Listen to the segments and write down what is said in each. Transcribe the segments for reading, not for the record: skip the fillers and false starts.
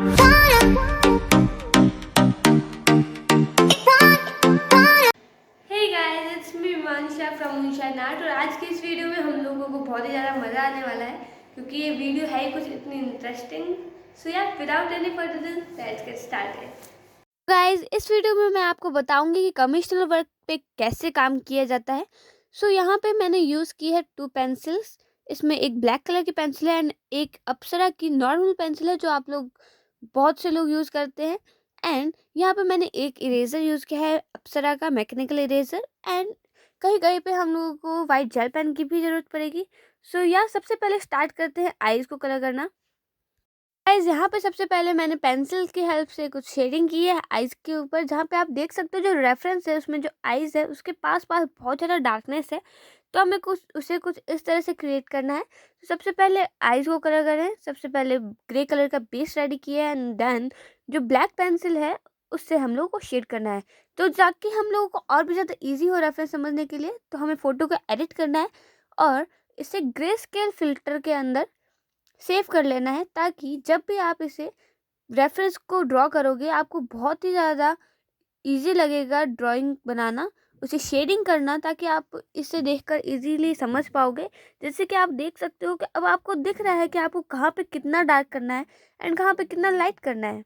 Hey guys, it's me Mansha from उनशा नाट। और आज की इस वीडियो में हम लोगों को बहुत ही ज़्यादा मज़ा आने वाला है क्योंकि ये वीडियो है ही कुछ इतनी इंटरेस्टिंग। सो या without any further ado, let's get started. Guys, इस वीडियो में मैं आपको बताऊंगी कि कमिश्नर वर्क पे कैसे काम किया जाता है। सो यहाँ पे मैंने यूज़ की है 2 पेंसिल्स। इसमें एक ब्लैक कलर की पेंसिल है एंड एक अप्सरा की नॉर्मल पेंसिल है जो आप लोग बहुत से लोग यूज़ करते हैं। एंड यहाँ पे मैंने एक इरेज़र यूज़ किया है अप्सरा का मैकेनिकल इरेज़र। एंड कहीं कहीं पे हम लोगों को वाइट जेल पेन की भी ज़रूरत पड़ेगी। सो यहाँ सबसे पहले स्टार्ट करते हैं आईज़ को कलर करना। गाइस, यहाँ पे सबसे पहले मैंने पेंसिल की हेल्प से कुछ शेडिंग की है आईज के ऊपर, जहाँ पे आप देख सकते हो जो रेफरेंस है उसमें जो आईज है उसके पास पास बहुत ज़्यादा डार्कनेस है। तो हमें कुछ इस तरह से क्रिएट करना है। तो सबसे पहले आईज को कलर करें। सबसे पहले ग्रे कलर का बेस रेडी किया है एंड देन जो ब्लैक पेंसिल है उससे हम लोग को शेड करना है। तो ताकि हम लोगों को और भी ज़्यादा ईजी हो रेफरेंस समझने के लिए, तो हमें फ़ोटो को एडिट करना है और इसे ग्रे स्केल फिल्टर के अंदर सेव कर लेना है, ताकि जब भी आप इसे रेफरेंस को ड्रॉ करोगे आपको बहुत ही ज़्यादा इजी लगेगा ड्राइंग बनाना, उसे शेडिंग करना, ताकि आप इसे देखकर इजीली समझ पाओगे। जैसे कि आप देख सकते हो कि अब आपको दिख रहा है कि आपको कहाँ पे कितना डार्क करना है एंड कहाँ पे कितना लाइट करना है।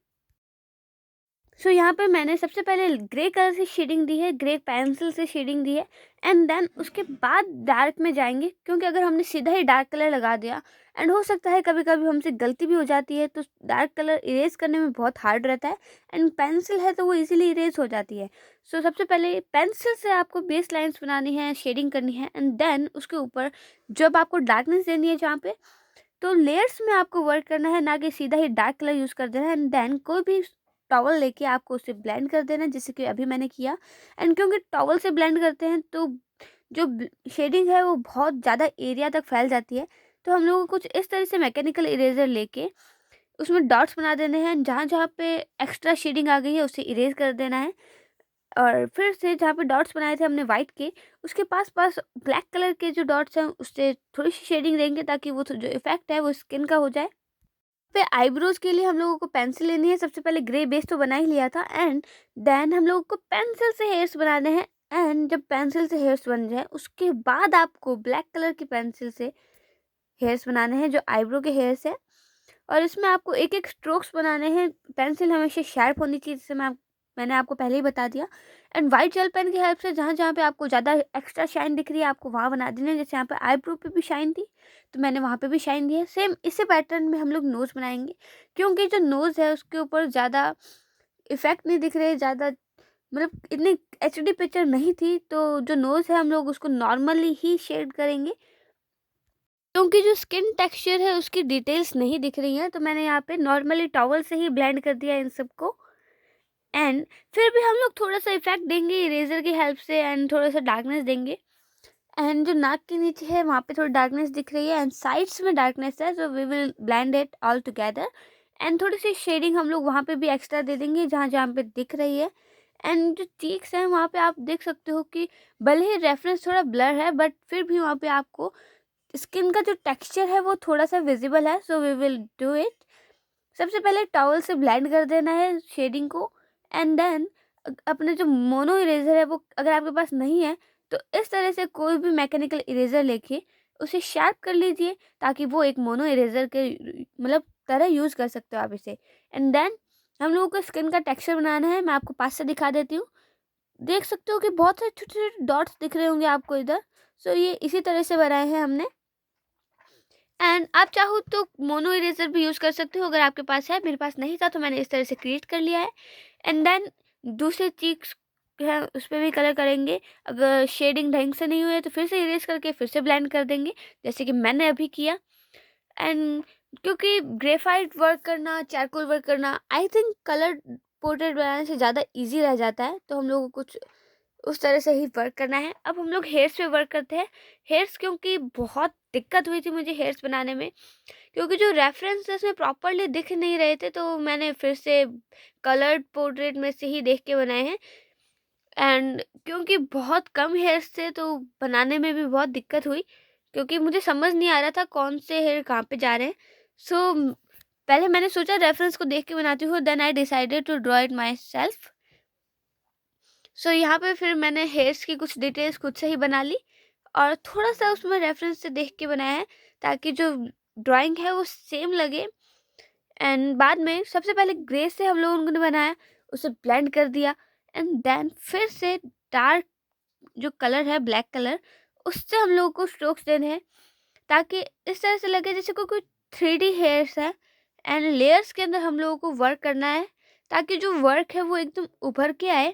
सो यहाँ पे मैंने सबसे पहले ग्रे कलर से शेडिंग दी है, ग्रे पेंसिल से शेडिंग दी है एंड देन उसके बाद डार्क में जाएंगे, क्योंकि अगर हमने सीधा ही डार्क कलर लगा दिया एंड हो सकता है कभी कभी हमसे गलती भी हो जाती है, तो डार्क कलर इरेज करने में बहुत हार्ड रहता है एंड पेंसिल है तो वो इजीली इरेज हो जाती है। सो सबसे पहले पेंसिल से आपको बेस लाइन्स बनानी है, शेडिंग करनी है एंड देन उसके ऊपर जब आपको डार्कनेस देनी है जहाँ पे, तो लेयर्स में आपको वर्क करना है, ना कि सीधा ही डार्क कलर यूज़ कर देना है एंड देन कोई भी टॉवल लेके आपको उसे ब्लेंड कर देना है, जैसे कि अभी मैंने किया। एंड क्योंकि टॉवल से ब्लेंड करते हैं तो जो शेडिंग है वो बहुत ज़्यादा एरिया तक फैल जाती है। तो हम लोगों को कुछ इस तरह से मैकेनिकल इरेजर लेके उसमें डॉट्स बना देने हैं, जहाँ जहाँ पे एक्स्ट्रा शेडिंग आ गई है उसे इरेज कर देना है। और फिर से जहाँ पे डॉट्स बनाए थे हमने वाइट के, उसके पास पास ब्लैक कलर के जो डॉट्स हैं उससे थोड़ी सी शेडिंग देंगे, ताकि वो जो इफेक्ट है वो स्किन का हो जाए। पे आईब्रोज के लिए हम लोगों को पेंसिल लेनी है। सबसे पहले ग्रे बेस तो बना ही लिया था एंड देन हम लोगों को पेंसिल से हेयर्स बनाने हैं। एंड जब पेंसिल से हेयर्स बन जाए उसके बाद आपको ब्लैक कलर की पेंसिल से हेयर्स बनाने हैं, जो आईब्रो के हेयर्स है। और इसमें आपको एक एक स्ट्रोक्स बनाने हैं। पेंसिल हमेशा शार्प होनी चाहिए, जैसे मैंने आपको पहले ही बता दिया। एंड वाइट जेल पेन की हेल्प से जहाँ जहाँ पे आपको ज़्यादा एक्स्ट्रा शाइन दिख रही है आपको वहाँ बना देना है। जैसे यहाँ पे आईब्रो पे भी शाइन थी तो मैंने वहाँ पे भी शाइन दी है। सेम इसी पैटर्न में हम लोग नोज़ बनाएंगे, क्योंकि जो नोज़ है उसके ऊपर ज़्यादा इफेक्ट नहीं दिख रहे, ज़्यादा मतलब इतनी एचडी पिक्चर नहीं थी, तो जो नोज़ है हम लोग उसको नॉर्मली ही शेड करेंगे, क्योंकि जो स्किन टेक्सचर है उसकी डिटेल्स नहीं दिख रही हैं। तो मैंने यहाँ पे नॉर्मली टॉवल से ही ब्लेंड कर दिया इन सबको। एंड फिर भी हम लोग थोड़ा सा इफेक्ट देंगे इरेजर की हेल्प से एंड थोड़ा सा डार्कनेस देंगे। एंड जो नाक के नीचे है वहाँ पे थोड़ी डार्कनेस दिख रही है एंड साइड्स में डार्कनेस है, so we will blend it all together. And थोड़ी सी शेडिंग हम लोग वहाँ पे भी एक्स्ट्रा दे देंगे जहाँ जहाँ पे दिख रही है। एंड जो चीक्स हैं वहाँ पे आप देख सकते हो कि भले ही रेफरेंस थोड़ा ब्लर है बट फिर भी वहाँ पे आपको स्किन का जो टेक्सचर है वो थोड़ा सा विजिबल है। So we will do it. सबसे पहले टॉवल से ब्लेंड कर देना है शेडिंग को एंड देन अपने जो मोनो इरेजर है वो अगर आपके पास नहीं है तो इस तरह से कोई भी मैकेनिकल इरेजर लेके उसे शार्प कर लीजिए, ताकि वो एक मोनो इरेजर के मतलब तरह यूज़ कर सकते हो आप इसे। एंड देन हम लोगों को स्किन का टेक्सचर बनाना है। मैं आपको पास से दिखा देती हूँ। देख सकते हो कि बहुत सारे छोटे छोटे डॉट्स दिख रहे होंगे आपको इधर। सो ये इसी तरह से बनाए हैं हमने। एंड आप चाहो तो मोनो इरेजर भी यूज़ कर सकते हो अगर आपके पास है। मेरे पास नहीं था तो मैंने इस तरह से क्रिएट कर लिया है। एंड देन दूसरे चीक्स है उस पर भी कलर करेंगे। अगर शेडिंग ढंग से नहीं हुई है तो फिर से इरेज करके फिर से ब्लेंड कर देंगे, जैसे कि मैंने अभी किया। एंड क्योंकि ग्रेफाइट वर्क करना, चारकोल वर्क करना आई थिंक कलर पोर्ट्रेट बनाने से ज़्यादा इजी रह जाता है, तो हम लोगों को कुछ उस तरह से ही वर्क करना है। अब हम लोग हेयर्स पे वर्क करते हैं। हेयर्स क्योंकि बहुत दिक्कत हुई थी मुझे हेयर्स बनाने में, क्योंकि जो रेफरेंसेस में प्रॉपरली दिख नहीं रहे थे, तो मैंने फिर से कलर्ड पोर्ट्रेट में से ही देख के बनाए हैं। एंड क्योंकि बहुत कम हेयर्स थे तो बनाने में भी बहुत दिक्कत हुई, क्योंकि मुझे समझ नहीं आ रहा था कौन से हेयर कहाँ पे जा रहे हैं। सो पहले मैंने सोचा रेफरेंस को देख के बनाती हूँ, then I decided to draw it myself. So यहाँ पे फिर मैंने हेयर्स की कुछ डिटेल्स खुद से ही बना ली और थोड़ा सा उसमें रेफरेंस से देख के बनाया है, ताकि जो ड्राइंग है वो सेम लगे। एंड बाद में सबसे पहले ग्रे से हम लोगों ने बनाया, उसे ब्लेंड कर दिया, एंड देन फिर से डार्क जो कलर है ब्लैक कलर, उससे हम लोगों को स्ट्रोक्स देने हैं, ताकि इस तरह से लगे जैसे कोई कोई 3D हेयर्स है। एंड लेयर्स के अंदर हम लोगों को वर्क करना है, ताकि जो वर्क है वो एकदम उभर के आए।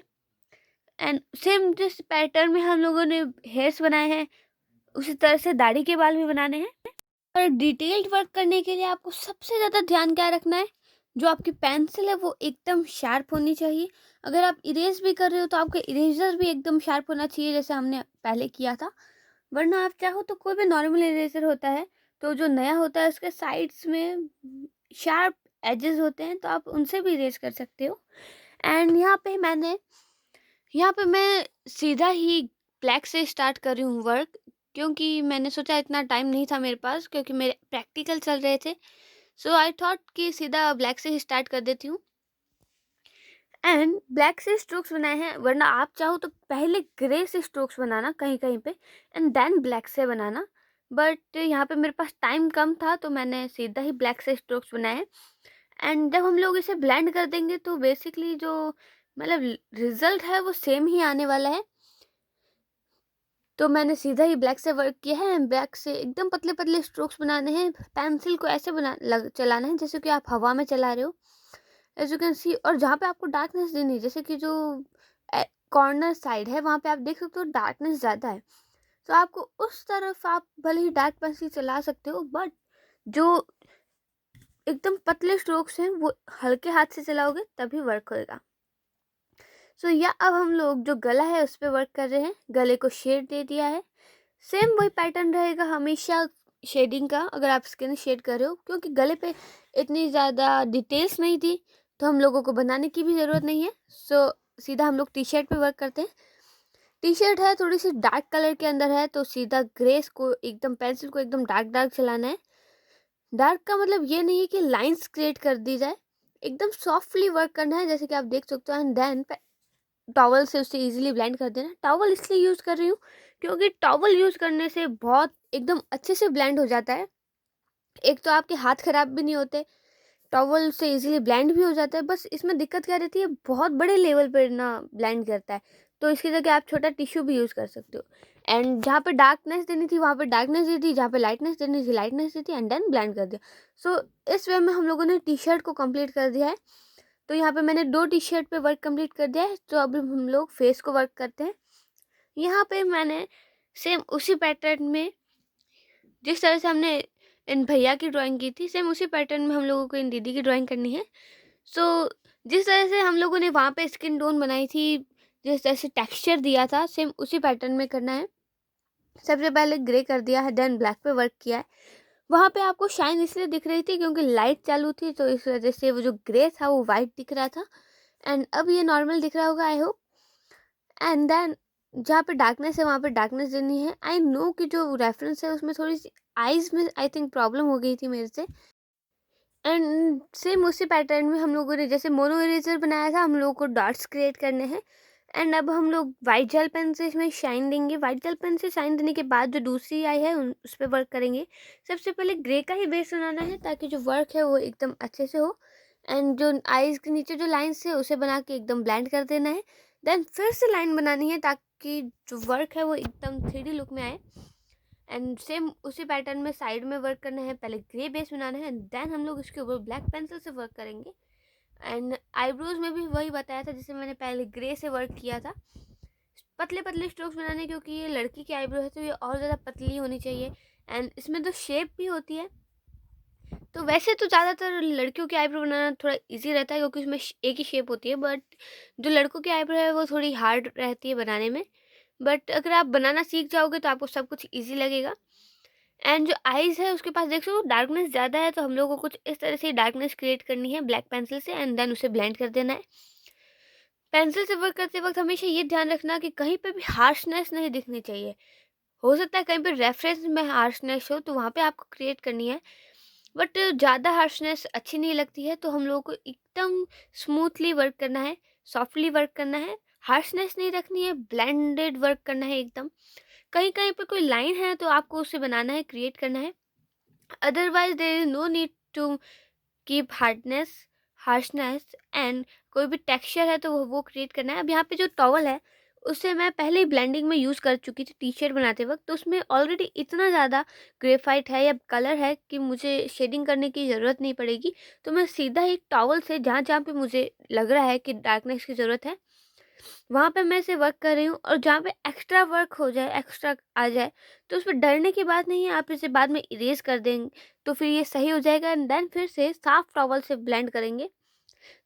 एंड सेम जिस पैटर्न में हम लोगों ने हेयर्स बनाए हैं, उसी तरह से दाढ़ी के बाल भी बनाने हैं। और डिटेल्ड वर्क करने के लिए आपको सबसे ज़्यादा ध्यान क्या रखना है, जो आपकी पेंसिल है वो एकदम शार्प होनी चाहिए। अगर आप इरेज भी कर रहे हो तो आपका इरेजर भी एकदम शार्प होना चाहिए, जैसे हमने पहले किया था। वरना आप चाहो तो कोई भी नॉर्मल इरेजर होता है, तो जो नया होता है उसके साइड्स में शार्प एजेस होते हैं, तो आप उनसे भी इरेज कर सकते हो। एंड यहाँ पे मैं सीधा ही ब्लैक से स्टार्ट कर रही हूँ वर्क, क्योंकि मैंने सोचा इतना टाइम नहीं था मेरे पास, क्योंकि मेरे प्रैक्टिकल चल रहे थे। सो आई थॉट कि सीधा ब्लैक से ही स्टार्ट कर देती हूँ। एंड ब्लैक से स्ट्रोक्स बनाए हैं, वरना आप चाहो तो पहले ग्रे से स्ट्रोक्स बनाना कहीं कहीं पे, एंड देन ब्लैक से बनाना। बट यहाँ पे मेरे पास टाइम कम था, तो मैंने सीधा ही ब्लैक से स्ट्रोक्स बनाए। एंड जब हम लोग इसे ब्लेंड कर देंगे तो बेसिकली जो मतलब रिजल्ट है वो सेम ही आने वाला है। तो मैंने सीधा ही ब्लैक से वर्क किया है। ब्लैक से एकदम पतले पतले स्ट्रोक्स बनाने हैं। पेंसिल को ऐसे चलाना है जैसे कि आप हवा में चला रहे हो, एज यू कैन सी। और जहाँ पे आपको डार्कनेस देनी है, जैसे कि जो कॉर्नर साइड है वहाँ पे आप देख सकते हो डार्कनेस ज़्यादा है, तो आपको उस तरफ आप भले ही डार्क पेंसिल चला सकते हो, बट जो एकदम पतले स्ट्रोक्स हैं वो हल्के हाथ से चलाओगे तभी वर्क होएगा। सो या अब हम लोग जो गला है उस पर वर्क कर रहे हैं। गले को शेड दे दिया है, सेम वही पैटर्न रहेगा हमेशा शेडिंग का, अगर आप स्किन शेड कर रहे हो, क्योंकि गले पे इतनी ज़्यादा डिटेल्स नहीं थी तो हम लोगों को बनाने की भी ज़रूरत नहीं है। सो सीधा हम लोग टी शर्ट पे वर्क करते हैं। टी शर्ट है थोड़ी सी डार्क कलर के अंदर है, तो सीधा ग्रेस को एकदम पेंसिल को एकदम डार्क डार्क चलाना है। डार्क का मतलब ये नहीं है कि लाइंस क्रिएट कर दी जाए, एकदम सॉफ्टली वर्क करना है, जैसे कि आप देख सकते हो। एंड देन टॉवल से उसे इजीली ब्लेंड कर देना। टॉवल इसलिए यूज़ कर रही हूँ क्योंकि टॉवल यूज़ करने से बहुत एकदम अच्छे से ब्लेंड हो जाता है। एक तो आपके हाथ ख़राब भी नहीं होते, टॉवल से इजीली ब्लेंड भी हो जाता है। बस इसमें दिक्कत क्या रहती है, बहुत बड़े लेवल पर ना ब्लेंड करता है, तो इसकी जगह आप छोटा टिश्यू भी यूज़ कर सकते हो। एंड जहाँ पे डार्कनेस देनी थी वहाँ पे डार्कनेस दी थी, जहाँ पे लाइटनेस देनी थी लाइटनेस दी थी, एंड देन ब्लेंड कर दिया। सो इस वे में हम लोगों ने टी शर्ट को कंप्लीट कर दिया है। तो यहाँ पे मैंने 2 टी शर्ट पे वर्क कंप्लीट कर दिया है। तो अब हम लोग फेस को वर्क करते हैं। यहाँ पे मैंने सेम उसी पैटर्न में, जिस तरह से हमने इन भैया की ड्राइंग की थी, सेम उसी पैटर्न में हम लोगों को इन दीदी की ड्राइंग करनी है। सो जिस तरह से हम लोगों ने वहाँ पे स्किन टोन बनाई थी, जिस तरह से टेक्सचर दिया था, सेम उसी पैटर्न में करना है। सबसे पहले ग्रे कर दिया है, देन ब्लैक पे वर्क किया है। वहाँ पे आपको शाइन इसलिए दिख रही थी क्योंकि लाइट चालू थी, तो इस वजह से वो जो ग्रे था वो वाइट दिख रहा था। एंड अब ये नॉर्मल दिख रहा होगा आई होप। एंड देन जहाँ पे डार्कनेस है वहाँ पे डार्कनेस देनी है। आई नो कि जो रेफरेंस है उसमें थोड़ी सी आइज़ में आई थिंक प्रॉब्लम हो गई थी मेरे से। एंड सेम उसी पैटर्न में हम लोगों ने जैसे मोनो इरेजर बनाया था, हम लोगों को डॉट्स क्रिएट करने हैं। एंड अब हम लोग वाइट जेल पेन से इसमें शाइन देंगे। वाइट जेल पेन से शाइन देने के बाद जो दूसरी आई है उस पर वर्क करेंगे। सबसे पहले ग्रे का ही बेस बनाना है, ताकि जो वर्क है वो एकदम अच्छे से हो। एंड जो आईज के नीचे जो लाइन्स है उसे बना के एकदम ब्लेंड कर देना है। देन फिर से लाइन बनानी है, ताकि जो वर्क है वो एकदम 3D लुक में आए। एंड सेम उसी पैटर्न में साइड में वर्क करना है। पहले ग्रे बेस बनाना है, देन हम लोग इसके ऊपर ब्लैक पेंसिल से वर्क करेंगे। एंड आईब्रोज में भी वही बताया था जिसे मैंने पहले ग्रे से वर्क किया था। पतले पतले स्ट्रोक्स बनाने, क्योंकि ये लड़की की आईब्रो है तो ये और ज़्यादा पतली होनी चाहिए। एंड इसमें तो शेप भी होती है, तो वैसे तो ज़्यादातर लड़कियों की आईब्रो बनाना थोड़ा इजी रहता है, क्योंकि उसमें एक ही शेप होती है। बट जो लड़कों की आईब्रो है वो थोड़ी हार्ड रहती है बनाने में। बट अगर आप बनाना सीख जाओगे तो आपको सब कुछ ईजी लगेगा। एंड जो आईज़ है उसके पास देख सकते हो डार्कनेस ज़्यादा है, तो हम लोग को कुछ इस तरह से डार्कनेस क्रिएट करनी है ब्लैक पेंसिल से। एंड देन उसे ब्लेंड कर देना है। पेंसिल से वर्क करते वक्त हमेशा ये ध्यान रखना कि कहीं पे भी हार्शनेस नहीं दिखनी चाहिए। हो सकता है कहीं पे रेफरेंस में हार्शनेस हो, तो वहाँ पे आपको क्रिएट करनी है। बट ज़्यादा हार्शनेस अच्छी नहीं लगती है, तो हम लोगों को एकदम स्मूथली वर्क करना है, सॉफ्टली वर्क करना है, हार्शनेस नहीं रखनी है, ब्लेंडेड वर्क करना है एकदम। कहीं कहीं पे कोई लाइन है तो आपको उसे बनाना है, क्रिएट करना है। Otherwise there is no need to keep harshness and कोई भी टेक्सचर है तो वो क्रिएट करना है। अब यहाँ पे जो टॉवल है उसे मैं पहले ही ब्लेंडिंग में यूज़ कर चुकी थी टी शर्ट बनाते वक्त, तो उसमें ऑलरेडी इतना ज़्यादा ग्रेफाइट है या कलर है कि मुझे शेडिंग करने की ज़रूरत नहीं पड़ेगी। तो मैं सीधा ही टॉवल से जहाँ जहाँ पे मुझे लग रहा है कि डार्कनेस की ज़रूरत है वहाँ पे मैं इसे वर्क कर रही हूँ, और जहाँ पे एक्स्ट्रा वर्क हो जाए, एक्स्ट्रा आ जाए, तो उसमें डरने की बात नहीं है, आप इसे बाद में इरेज़ कर देंगे, तो फिर ये सही हो जाएगा एंड देन फिर से साफ टॉवल से ब्लेंड करेंगे,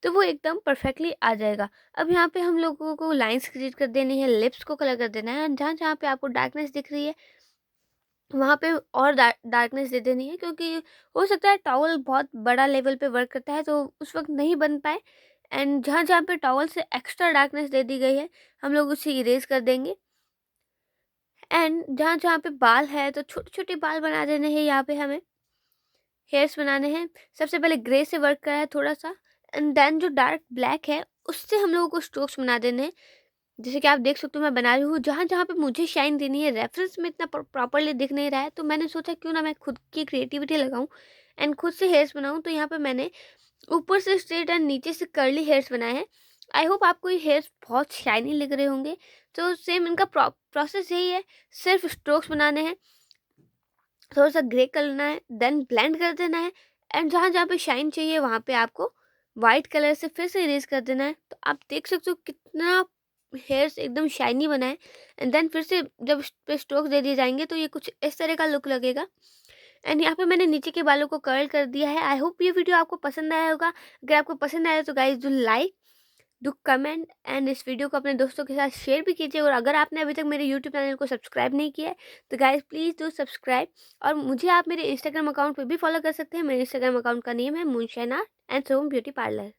तो वो एकदम परफेक्टली आ जाएगा। अब यहाँ पे हम लोगों को लाइन्स क्रिएट कर देनी है, लिप्स को कलर कर देना है, जहाँ-जहाँ पे आपको डार्कनेस दिख रही है, वहाँ पे और डार्कनेस दे देनी है, क्योंकि हो सकता है टॉवल बहुत बड़ा लेवल पे वर्क करता है, तो उस वक़्त नहीं बन पाए। एंड जहाँ-जहाँ पे टॉवल से एक्स्ट्रा डार्कनेस दे दी गई है, हम लोग उसे इरेज़ कर देंगे। एंड जहाँ-जहाँ पे बाल है तो छोटे-छोटे बाल बना देने हैं, यहाँ पे हमें हेयर्स बनाने हैं। सबसे पहले ग्रे से वर्क करा है थोड़ा-सा, एंड देन जो डार्क ब्लैक है उससे हम लोगों को स्ट्रोक्स बना देने हैं। जैसे कि आप देख सकते हो मैं बना रही हूँ, जहाँ-जहाँ पे मुझे शाइन देनी है, रेफरेंस में इतना प्रॉपर्ली दिख नहीं रहा है, तो मैंने सोचा क्यों ना मैं खुद की क्रिएटिविटी लगाऊँ एंड खुद से हेयर्स बनाऊँ। तो यहाँ पे मैंने ऊपर से स्ट्रेट एंड नीचे से कर्ली हेयर्स बनाए हैं। आई होप आपको ये हेयर्स बहुत शाइनी लग रहे होंगे। तो सेम इनका प्रोसेस यही है, सिर्फ स्ट्रोक्स बनाने हैं, थोड़ा-सा ग्रे करना है, देन ब्लेंड कर देना है, एंड जहाँ-जहाँ पे शाइन चाहिए वहाँ पे आपको व्हाइट कलर से फिर से इरेज़ कर देना है। तो आप देख सकते हो कितना हेयर्स एकदम शाइनी बना है, एंड देन फिर से जब इस पे स्ट्रोक्स दे दिए जाएँगे तो ये कुछ इस तरह का लुक लगेगा। एंड यहाँ पे मैंने नीचे के बालों को कर्ल कर दिया है। आई होप ये वीडियो आपको पसंद आया होगा। अगर आपको पसंद आया तो guys do like, do comment and इस वीडियो को अपने दोस्तों के साथ शेयर भी कीजिए। और अगर आपने अभी तक मेरे यूट्यूब चैनल को सब्सक्राइब नहीं किया है तो गाइज़ प्लीज़ डू सब्सक्राइब। और मुझे आप मेरे इंस्टाग्राम अकाउंट पे भी फॉलो कर सकते हैं। मेरे इंस्टाग्राम अकाउंट का नेम है moonshine art and Som beauty parlour.